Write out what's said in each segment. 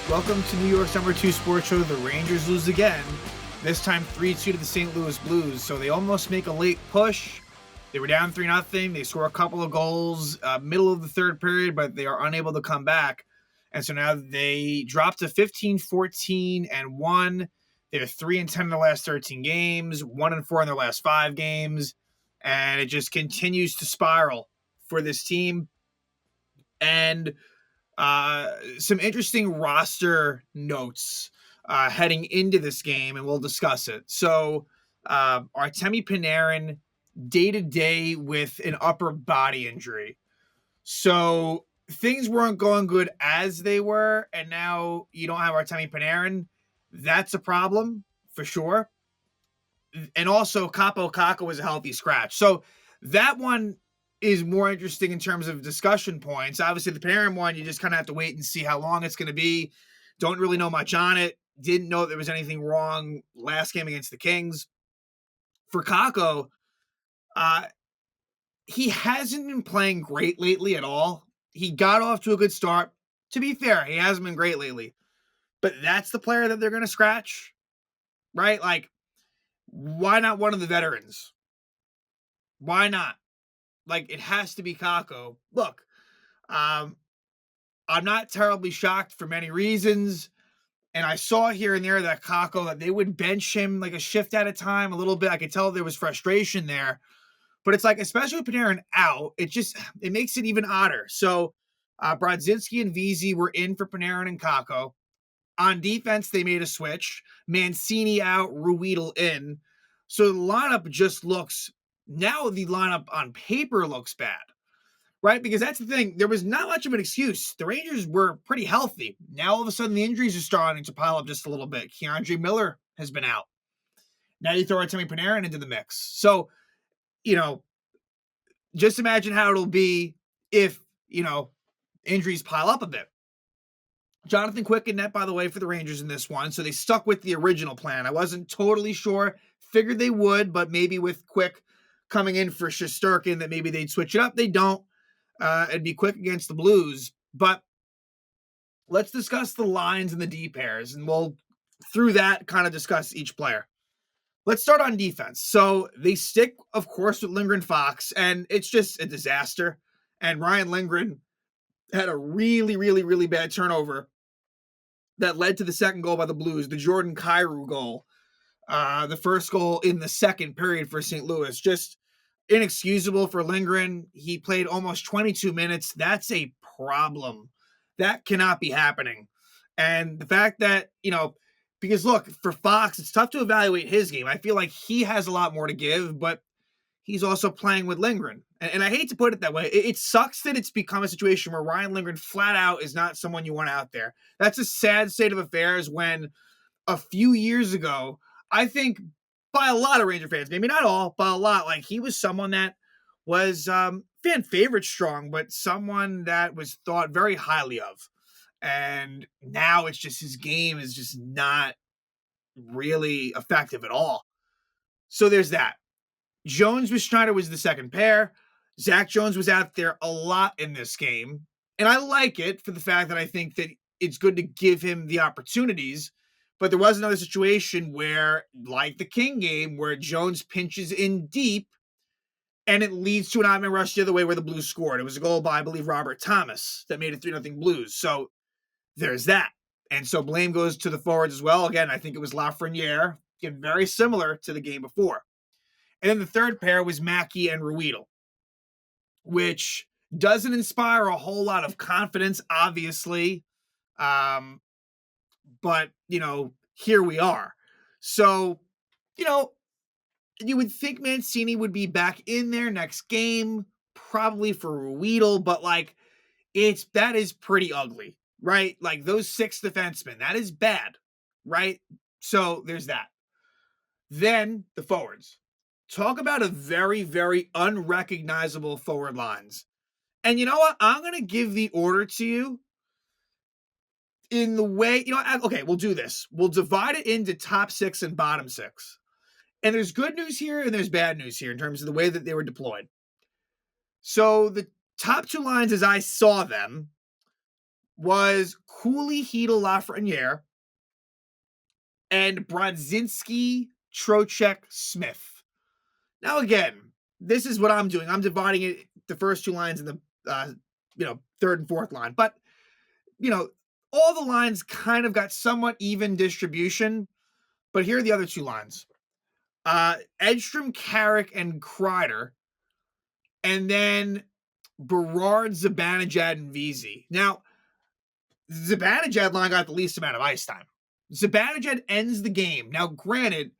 Welcome to New York's #2 sports show. The Rangers lose again, this time 3-2 to the St. Louis Blues. So they almost make a late push. They were down 3-0. They score a couple of goals middle of the third period, but they are unable to come back. And so now they drop to 15-14-1. They're 3-10 in their last 13 games, 1-4 in their last 5 games. And it just continues to spiral for this team. And some interesting roster notes heading into this game, and we'll discuss it. So, Artemi Panarin, day-to-day with an upper body injury. So, things weren't going good as they were, and now you don't have Artemi Panarin. That's a problem, for sure. And also, Kaapo Kakko was a healthy scratch. So, that one is more interesting in terms of discussion points. Obviously, the Panarin one, you just kind of have to wait and see how long it's going to be. Don't really know much on it. Didn't know there was anything wrong last game against the Kings. For Kakko, he hasn't been playing great lately at all. He got off to a good start. To be fair, he hasn't been great lately. But that's the player that they're going to scratch, right? Like, why not one of the veterans? Why not? Like, it has to be Kakko. Look, I'm not terribly shocked for many reasons. And I saw here and there that Kakko, that they would bench him like a shift at a time a little bit. I could tell there was frustration there. But it's like, especially with Panarin out, it makes it even odder. So Brodzinski and Vesey were in for Panarin and Kakko. On defense, they made a switch. Mancini out, Ruedel in. So the lineup now the lineup on paper looks bad, right? Because that's the thing. There was not much of an excuse. The Rangers were pretty healthy. Now all of a sudden the injuries are starting to pile up just a little bit. Keandre Miller has been out. Now you throw Artemi Panarin into the mix. So, just imagine how it'll be if, injuries pile up a bit. Jonathan Quick in net, by the way, for the Rangers in this one. So they stuck with the original plan. I wasn't totally sure. Figured they would, but maybe with Quick coming in for Shesterkin that maybe they'd switch it up. They don't. It'd be Quick against the Blues. But let's discuss the lines and the D pairs, and we'll, through that, kind of discuss each player. Let's start on defense. So they stick, of course, with Lindgren Fox, and it's just a disaster. And Ryan Lindgren had a really, really, really bad turnover that led to the second goal by the Blues, the Jordan Kyrou goal. The first goal in the second period for St. Louis. Just inexcusable for Lindgren. He played almost 22 minutes. That's a problem. That cannot be happening. And the fact that, because look, for Fox, it's tough to evaluate his game. I feel like he has a lot more to give, but he's also playing with Lindgren. And I hate to put it that way. It sucks that it's become a situation where Ryan Lindgren flat out is not someone you want out there. That's a sad state of affairs when a few years ago, I think by a lot of Ranger fans, maybe not all, but a lot, like he was someone that was fan favorite strong, but someone that was thought very highly of. And now it's just his game is just not really effective at all. So there's that. Jones with Schneider was the second pair. Zach Jones was out there a lot in this game. And I like it for the fact that I think that it's good to give him the opportunities. But there was another situation where, like the King game, where Jones pinches in deep and it leads to an odd man rush the other way where the Blues scored. It was a goal by, I believe, Robert Thomas that made it 3-0 Blues. So there's that. And so blame goes to the forwards as well. Again, I think it was Lafreniere, again, very similar to the game before. And then the third pair was Mackey and Ruedel, which doesn't inspire a whole lot of confidence, obviously. But, here we are. So, you would think Mancini would be back in there next game, probably for Ruedel, but that is pretty ugly, right? Like those 6 defensemen, that is bad, right? So there's that. Then the forwards. Talk about a very, very unrecognizable forward lines. And you know what? I'm going to give the order to you in the way, okay, we'll do this. We'll divide it into top 6 and bottom 6. And there's good news here and there's bad news here in terms of the way that they were deployed. So the top 2 lines, as I saw them, was Cooley, Hedel, Lafreniere, and Brodzinski, Trocheck, Smith. Now, again, this is what I'm doing. I'm dividing it, the first two lines in the, third and fourth line. But, all the lines kind of got somewhat even distribution. But here are the other two lines. Edstrom, Carrick, and Kreider. And then Berard, Zibanejad, and Vesey. Now, Zibanejad line got the least amount of ice time. Zibanejad ends the game. Now, granted,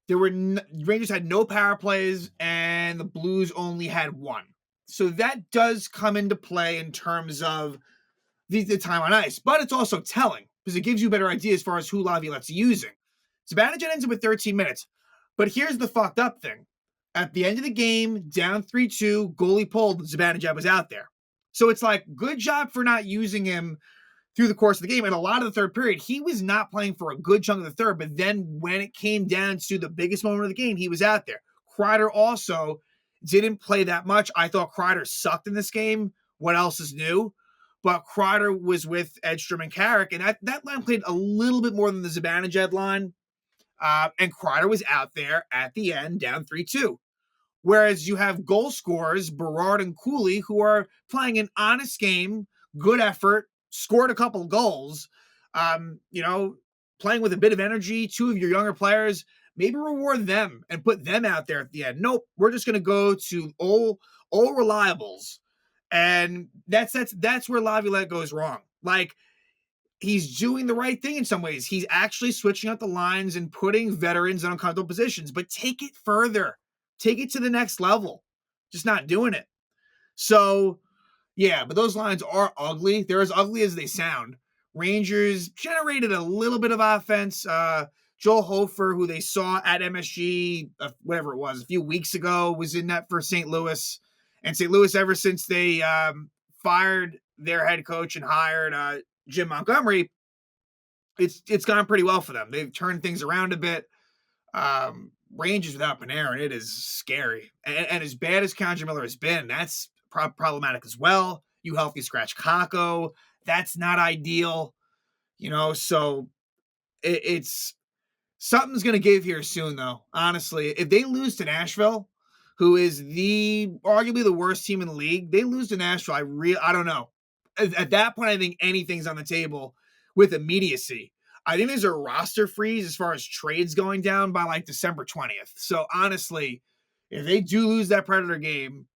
Rangers had no power plays, and the Blues only had one. So that does come into play in terms of the time on ice. But it's also telling, because it gives you a better idea as far as who Laviolette's using. Zibanejad ends up with 13 minutes. But here's the fucked up thing. At the end of the game, down 3-2, goalie pulled, Zibanejad was out there. So it's like, good job for not using him through the course of the game. And a lot of the third period, he was not playing for a good chunk of the third. But then when it came down to the biggest moment of the game, he was out there. Kreider also didn't play that much. I thought Kreider sucked in this game. What else is new? But Kreider was with Edstrom and Carrick, and that line played a little bit more than the Zibanejad line. And Kreider was out there at the end, down 3-2. Whereas you have goal scorers, Berard and Cooley, who are playing an honest game, good effort, scored a couple goals, playing with a bit of energy, two of your younger players, maybe reward them and put them out there at the end. Nope, we're just going to go to all reliables. And that's where Laviolette goes wrong. Like, he's doing the right thing in some ways. He's actually switching out the lines and putting veterans in uncomfortable positions, but take it further. Take it to the next level. Just not doing it. So, yeah, but those lines are ugly. They're as ugly as they sound. Rangers generated a little bit of offense. Joel Hofer, who they saw at MSG, whatever it was, a few weeks ago, was in that for St. Louis. And St. Louis, ever since they fired their head coach and hired Jim Montgomery, it's gone pretty well for them. They've turned things around a bit. Rangers without Panarin, it is scary. And as bad as Condra Miller has been, that's problematic as well. You healthy scratch Kakko. That's not ideal. So it's something's going to give here soon, though. Honestly, if they lose to Nashville, who is arguably the worst team in the league, they lose to Nashville. I don't know. At that point, I think anything's on the table with immediacy. I think there's a roster freeze as far as trades going down by like December 20th. So honestly, if they do lose that Predator game,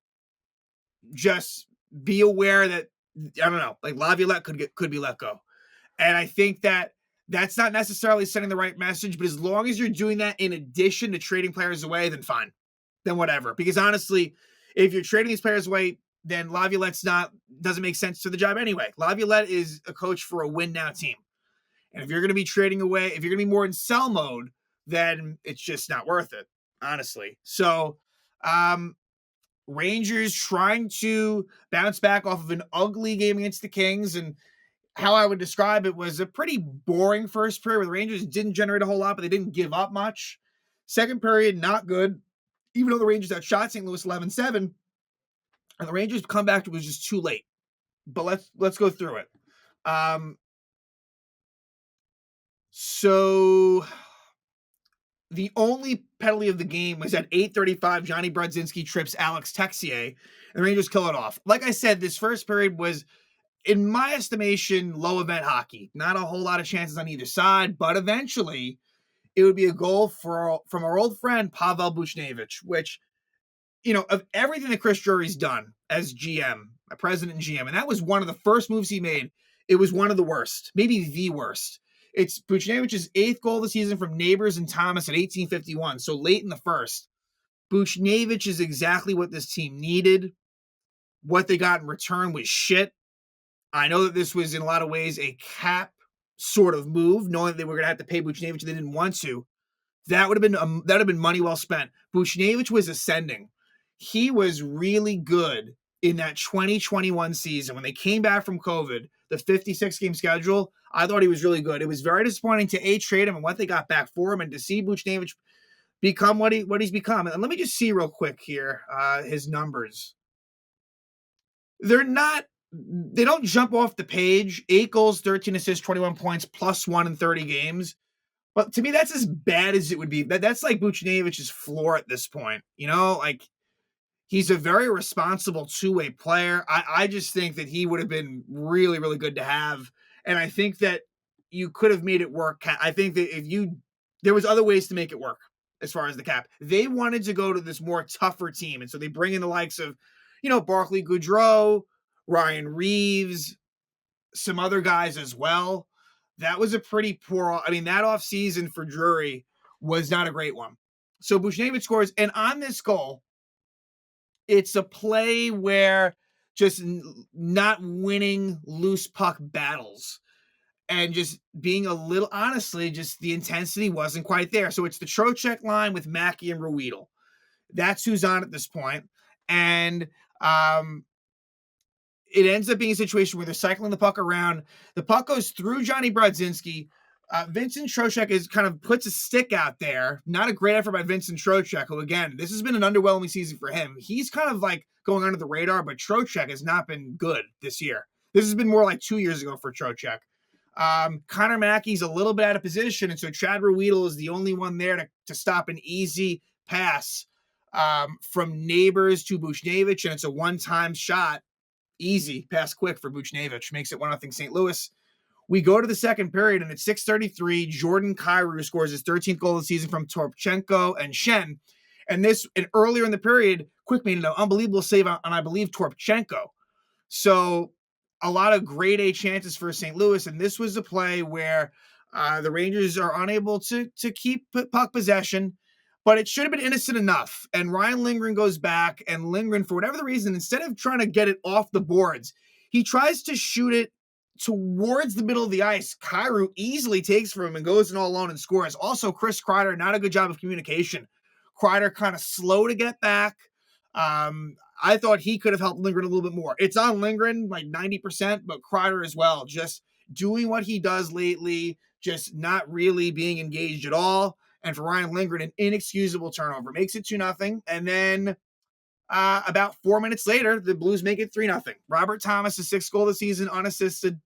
just be aware that, I don't know, like Laviolette could be let go. And I think that's not necessarily sending the right message, but as long as you're doing that in addition to trading players away, then fine. Then whatever. Because honestly, if you're trading these players away, then Laviolette's doesn't make sense to the job anyway. Laviolette is a coach for a win now team. And if you're going to be trading away, if you're going to be more in sell mode, then it's just not worth it, honestly. So, Rangers trying to bounce back off of an ugly game against the Kings. And how I would describe it was a pretty boring first period where the Rangers didn't generate a whole lot, but they didn't give up much. Second period, not good. Even though the Rangers outshot St. Louis 11-7, and the Rangers come back, it was just too late. But let's go through it. So the only penalty of the game was at 8:35. Johnny Brodzinski trips Alex Texier, and the Rangers kill it off. Like I said, this first period was, in my estimation, low event hockey. Not a whole lot of chances on either side, but eventually it would be a goal from our old friend Pavel Buchnevich, which, of everything that Chris Drury's done as GM, a president and GM, and that was one of the first moves he made. It was one of the worst, maybe the worst. It's Buchnevich's 8th goal of the season from Neighbors and Thomas at 18:51, so late in the first. Buchnevich is exactly what this team needed. What they got in return was shit. I know that this was in a lot of ways a cap sort of move, knowing that they were going to have to pay Buchnevich and they didn't want to. That would have been money well spent. Buchnevich was ascending. He was really good in that 2021 season when they came back from COVID, the 56-game schedule. I thought he was really good. It was very disappointing to trade him and what they got back for him, and to see Buchnevich become what he's become. And let me just see real quick here his numbers. They're not they don't jump off the page. 8 goals, 13 assists, 21 points, +1 in 30 games. But to me, that's as bad as it would be. That's like Buchnevic's floor at this point. Like he's a very responsible two-way player. I just think that he would have been really, really good to have. And I think that you could have made it work. I think that there was other ways to make it work as far as the cap. They wanted to go to this more tougher team. And so they bring in the likes of, Barclay Goodrow, Ryan Reeves, some other guys as well. That was a pretty poor, that offseason for Drury was not a great one. So Buchnevich scores, and on this goal, it's a play where just not winning loose puck battles and just being a little, honestly, just the intensity wasn't quite there. So it's the Trocheck line with Mackey and Ruedel. That's who's on at this point. And it ends up being a situation where they're cycling the puck around. The puck goes through Johnny Brodzinski. Vincent Trocheck is kind of puts a stick out there. Not a great effort by Vincent Trocheck, who, again, this has been an underwhelming season for him. He's kind of like going under the radar, but Trocheck has not been good this year. This has been more like 2 years ago for Trocheck. Connor Mackey's a little bit out of position, and so Chad Ruedel is the only one there to stop an easy pass from Neighbors to Buchnevich, and it's a one-time shot. Easy, pass quick for Buchnevich. Makes it 1-0 St. Louis. We go to the second period, and at 6:33, Jordan Kyrou scores his 13th goal of the season from Torpchenko and Shen. And earlier in the period, Quick made an unbelievable save on, I believe, Torpchenko. So a lot of grade A chances for St. Louis, and this was a play where the Rangers are unable to keep puck possession, but it should have been innocent enough. And Ryan Lindgren goes back, and Lindgren, for whatever the reason, instead of trying to get it off the boards, he tries to shoot it towards the middle of the ice. Kyrou easily takes from him and goes in all alone and scores. Also, Chris Kreider, not a good job of communication. Kreider kind of slow to get back. I thought he could have helped Lindgren a little bit more. It's on Lindgren, like 90%, but Kreider as well. Just doing what he does lately, just not really being engaged at all. And for Ryan Lindgren, an inexcusable turnover. Makes it 2-0. And then about 4 minutes later, the Blues make it 3-0. Robert Thomas, the 6th goal of the season, unassisted.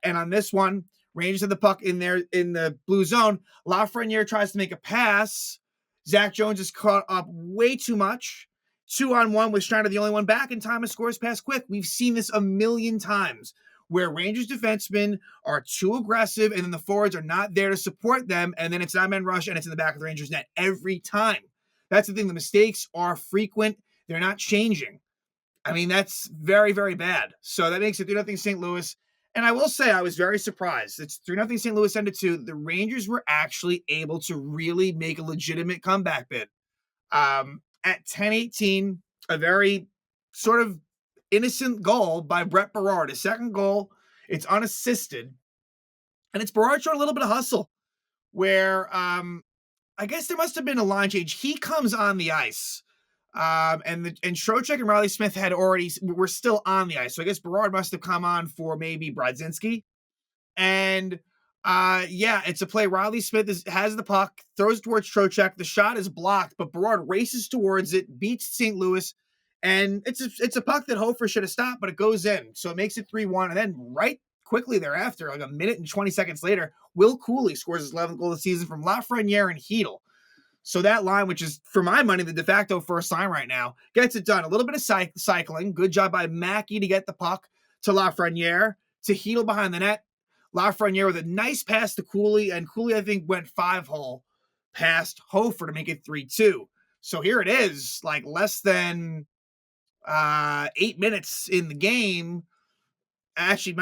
And on this one, Rangers have the puck in the blue zone. Lafreniere tries to make a pass. Zach Jones is caught up way too much. 2-on-1 with Schneider the only one back, and Thomas scores pass quick. We've seen this a million times where Rangers defensemen are too aggressive, and then the forwards are not there to support them, and then it's an man rush, and it's in the back of the Rangers net every time. That's the thing. The mistakes are frequent. They're not changing. That's very, very bad. So that makes it 3-0 St. Louis. And I will say I was very surprised. It's 3-0 St. Louis ended 2. The Rangers were actually able to really make a legitimate comeback bid. At 10:18, a very sort of innocent goal by Brett Berard. His second goal, it's unassisted. And it's Berard showing a little bit of hustle where I guess there must have been a line change. He comes on the ice. And Trocheck and Riley Smith were still on the ice. So I guess Berard must have come on for maybe Brodzinski. And it's a play. Riley Smith has the puck, throws it towards Trocheck. The shot is blocked, but Berard races towards it, beats St. Louis. And it's a puck that Hofer should have stopped, but it goes in. So it makes it 3-1. And then right quickly thereafter, like a minute and 20 seconds later, Will Cuylle scores his 11th goal of the season from Lafreniere and Hedl. So that line, which is, for my money, the de facto first line right now, gets it done. A little bit of cycling. Good job by Mackey to get the puck to Lafreniere, to Hedl behind the net. Lafreniere with a nice pass to Cuylle, and Cuylle, I think, went 5-hole past Hofer to make it 3-2. So here it is, like less than 8 minutes in the game. Actually,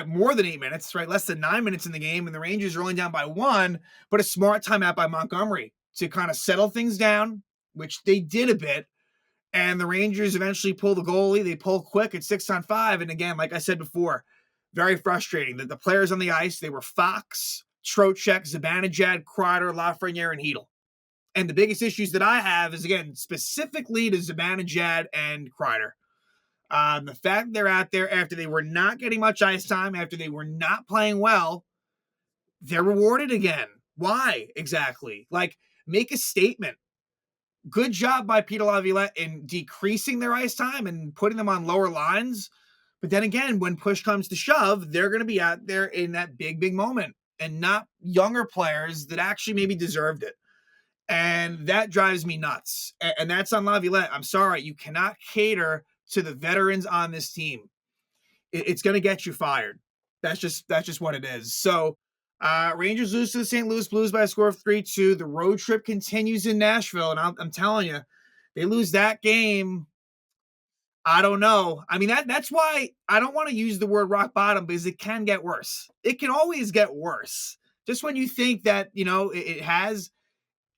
more than 8 minutes, right? Less than 9 minutes in the game, and the Rangers are only down by 1, but a smart timeout by Montgomery to kind of settle things down, which they did a bit. And the Rangers eventually pull the goalie. They pull quick at 6-on-5. And again, like I said before, very frustrating that the players on the ice, they were Fox, Trocheck, Zibanejad, Kreider, Lafreniere, and Hedl. And the biggest issues that I have is, again, specifically to Zibanejad and Kreider. The fact they're out there after they were not getting much ice time, after they were not playing well, they're rewarded again. Why exactly? Like, make a statement. Good job by Peter Laviolette in decreasing their ice time and putting them on lower lines. But then again, when push comes to shove, they're going to be out there in that big, big moment and not younger players that actually maybe deserved it. And that drives me nuts. And that's on Laviolette. I'm sorry. You cannot cater to the veterans on this team. It's going to get you fired. That's just what it is. So Rangers lose to the St. Louis Blues by a score of 3-2. The road trip continues in Nashville. And I'm telling you, they lose that game. I don't know. I mean, that's why I don't want to use the word rock bottom, because it can get worse. It can always get worse. Just when you think that, it has,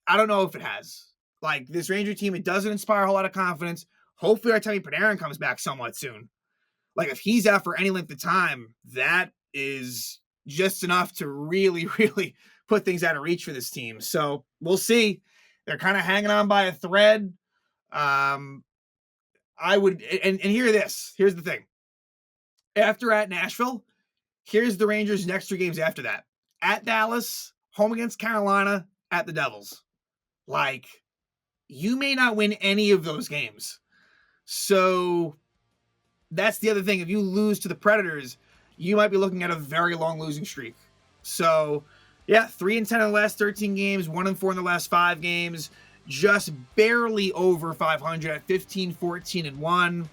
I don't know if it has. Like, this Ranger team, it doesn't inspire a whole lot of confidence. Hopefully Artemi Panarin comes back somewhat soon. Like, if he's out for any length of time, that is just enough to really, really put things out of reach for this team. So we'll see. They're kind of hanging on by a thread. I would, and hear this. Here's the thing. After at Nashville, here's the Rangers' next 3 games after that. At Dallas, home against Carolina, at the Devils. Like, you may not win any of those games. So that's the other thing. If you lose to the Predators, you might be looking at a very long losing streak. So, yeah, 3-10 in the last 13 games, 1-4 in the last 5 games. Just barely over 500 at 15-14-1.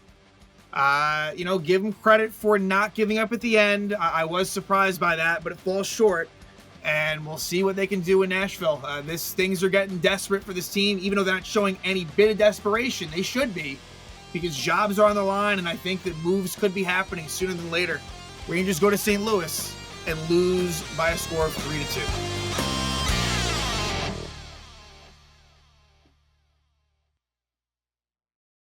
Give them credit for not giving up at the end. I was surprised by that, but it falls short. And we'll see what they can do in Nashville. Things are getting desperate for this team, even though they're not showing any bit of desperation. They should be, because jobs are on the line, and I think that moves could be happening sooner than later. Rangers go to St. Louis and lose by a score of 3-2.